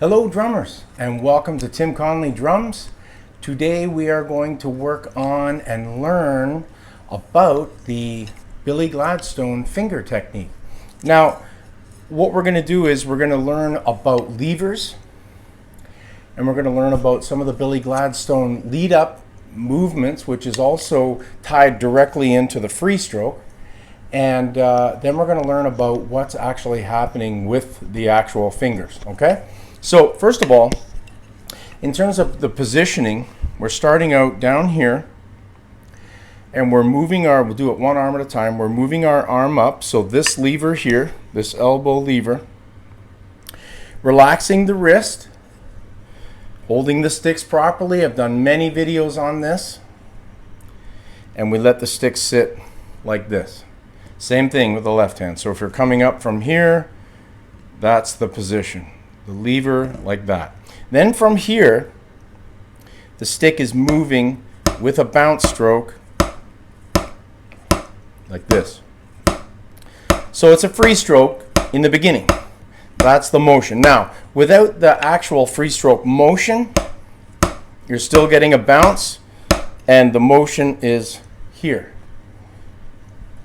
Hello drummers, and welcome to Tim Connolly Drums. Today we are going to work on and learn about the Billy Gladstone finger technique. Now, what we're going to do is we're going to learn about levers, and we're going to learn about some of the Billy Gladstone lead up movements, which is also tied directly into the free stroke. And then we're going to learn about what's actually happening with the actual fingers, okay? So first of all, in terms of the positioning, we're starting out down here, and we're moving we'll do it one arm at a time. We're moving our arm up, so this lever here, this elbow lever, relaxing the wrist, holding the sticks properly. I've done many videos on this. And we let the sticks sit like this. Same thing with the left hand. So if you're coming up from here, that's the position. The lever like that. Then from here, the stick is moving with a bounce stroke like this. So it's a free stroke in the beginning. That's the motion. Now, without the actual free stroke motion, you're still getting a bounce, and the motion is here.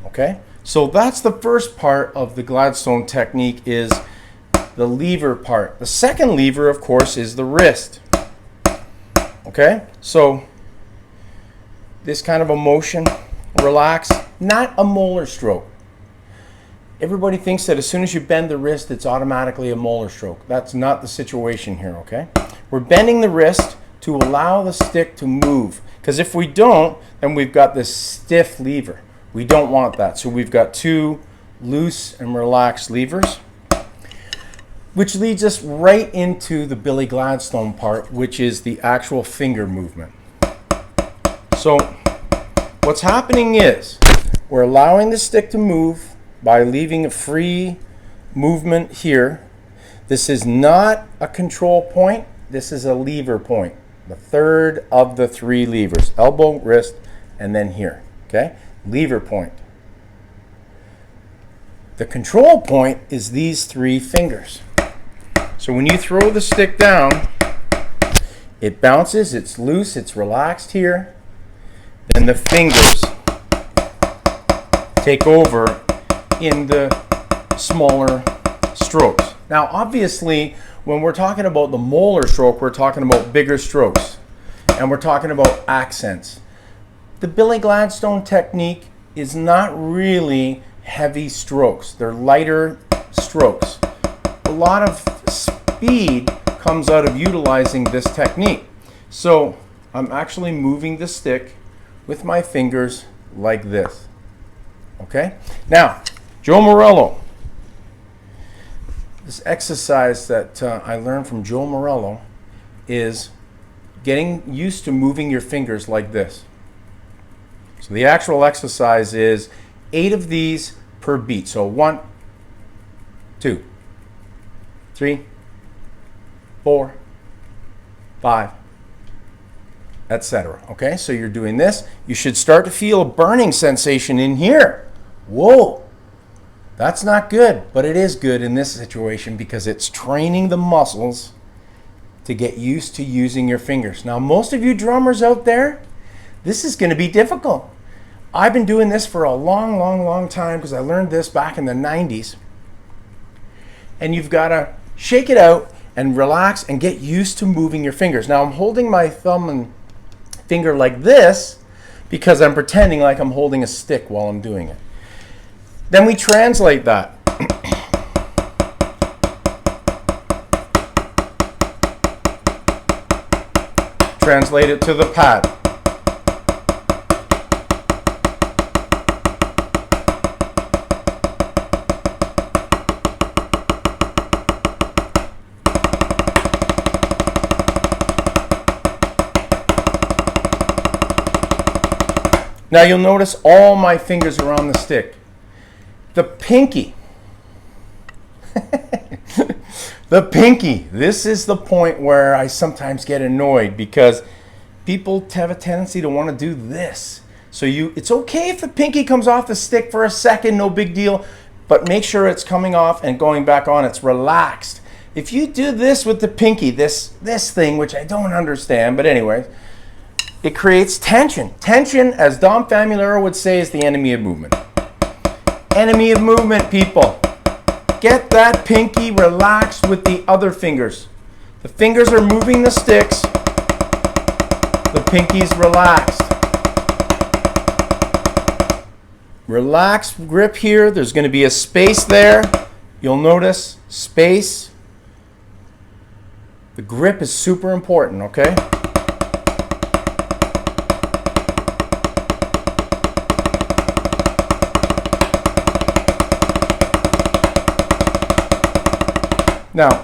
Okay? So that's the first part of the Gladstone technique, is the lever part. The second lever, of course, is the wrist. Okay? So this kind of a motion, relax, not a molar stroke. Everybody thinks that as soon as you bend the wrist, it's automatically a molar stroke. That's not the situation here, okay? We're bending the wrist to allow the stick to move, because if we don't, then we've got this stiff lever. We don't want that. So we've got two loose and relaxed levers, which leads us right into the Billy Gladstone part, which is the actual finger movement. So what's happening is we're allowing the stick to move by leaving a free movement here. This is not a control point. This is a lever point. The third of the three levers. Elbow, wrist, and then here. Okay? Lever point. The control point is these three fingers. So when you throw the stick down, it bounces, it's loose, it's relaxed here. Then the fingers take over in the smaller strokes. Now obviously, when we're talking about the molar stroke, we're talking about bigger strokes, and we're talking about accents. The Billy Gladstone technique is not really heavy strokes. They're lighter strokes. A lot of speed comes out of utilizing this technique. So I'm actually moving the stick with my fingers like this. Okay? Now, Joe Morello. This exercise that I learned from Joe Morello is getting used to moving your fingers like this. So the actual exercise is 8 of these per beat. So 1, 2, 3, 4, 5, etc. Okay, so you're doing this. You should start to feel a burning sensation in here. Whoa, that's not good, but it is good in this situation because it's training the muscles to get used to using your fingers. Now, most of you drummers out there, this is going to be difficult. I've been doing this for a long time because I learned this back in the 90s. And you've got to shake it out and relax and get used to moving your fingers. Now I'm holding my thumb and finger like this because I'm pretending like I'm holding a stick while I'm doing it. Then we translate that. Translate it to the pad. Now you'll notice all my fingers are on the stick. The pinky. The pinky. This is the point where I sometimes get annoyed because people have a tendency to want to do this. So it's okay if the pinky comes off the stick for a second, no big deal, but make sure it's coming off and going back on. It's relaxed. If you do this with the pinky, this thing, which I don't understand, but anyway, it creates tension. Tension, as Dom Famularo would say, is the enemy of movement. Enemy of movement, people. Get that pinky relaxed with the other fingers. The fingers are moving the sticks. The pinky's relaxed. Relaxed grip here. There's going to be a space there. You'll notice space. The grip is super important, okay? Now,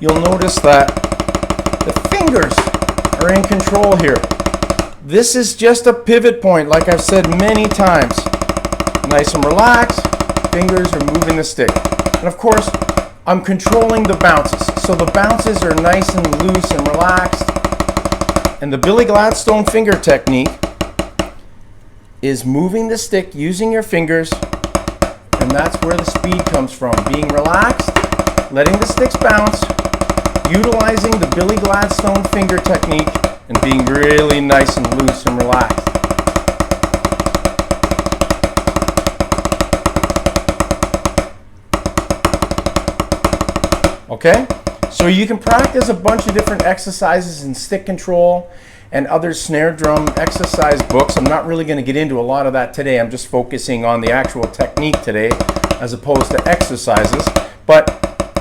you'll notice that the fingers are in control here. This is just a pivot point, like I've said many times. Nice and relaxed, fingers are moving the stick. And of course, I'm controlling the bounces. So the bounces are nice and loose and relaxed. And the Billy Gladstone finger technique is moving the stick using your fingers, and that's where the speed comes from. Being relaxed, letting the sticks bounce, utilizing the Billy Gladstone finger technique, and being really nice and loose and relaxed. Okay? So you can practice a bunch of different exercises in stick control and other snare drum exercise books. I'm not really going to get into a lot of that today. I'm just focusing on the actual technique today as opposed to exercises. But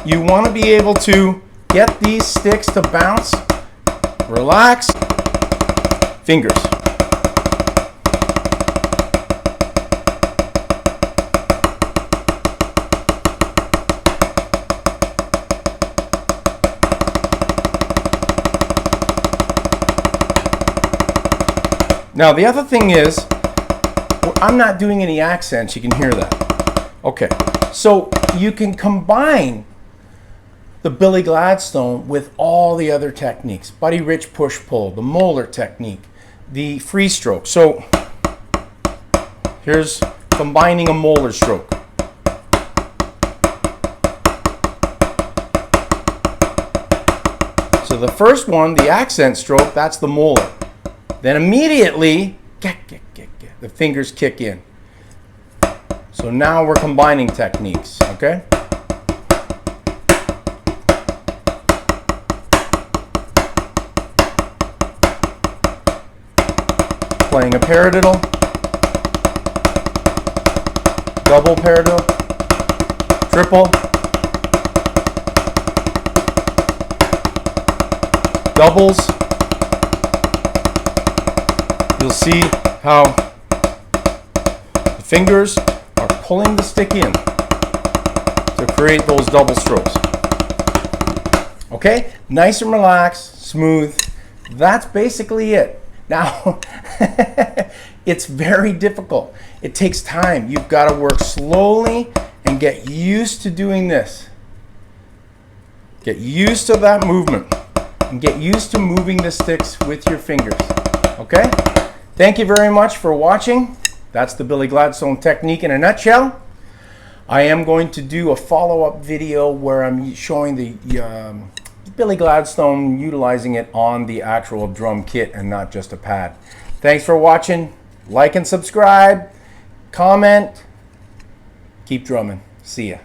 you want to be able to get these sticks to bounce, relax, fingers. Now the other thing is, I'm not doing any accents, you can hear that. Okay, so you can combine the Billy Gladstone with all the other techniques. Buddy Rich push-pull, the molar technique, the free stroke. So here's combining a molar stroke. So the first one, the accent stroke, that's the molar. Then immediately, the fingers kick in. So now we're combining techniques, okay? Playing a paradiddle, double paradiddle, triple, doubles. You'll see how the fingers are pulling the stick in to create those double strokes. Okay, nice and relaxed, smooth. That's basically it. Now, it's very difficult. It takes time. You've got to work slowly and get used to doing this. Get used to that movement and get used to moving the sticks with your fingers. Okay? Thank you very much for watching. That's the Billy Gladstone technique in a nutshell. I am going to do a follow-up video where I'm showing the Billy Gladstone, utilizing it on the actual drum kit and not just a pad. Thanks for watching. Like and subscribe. Comment. Keep drumming. See ya.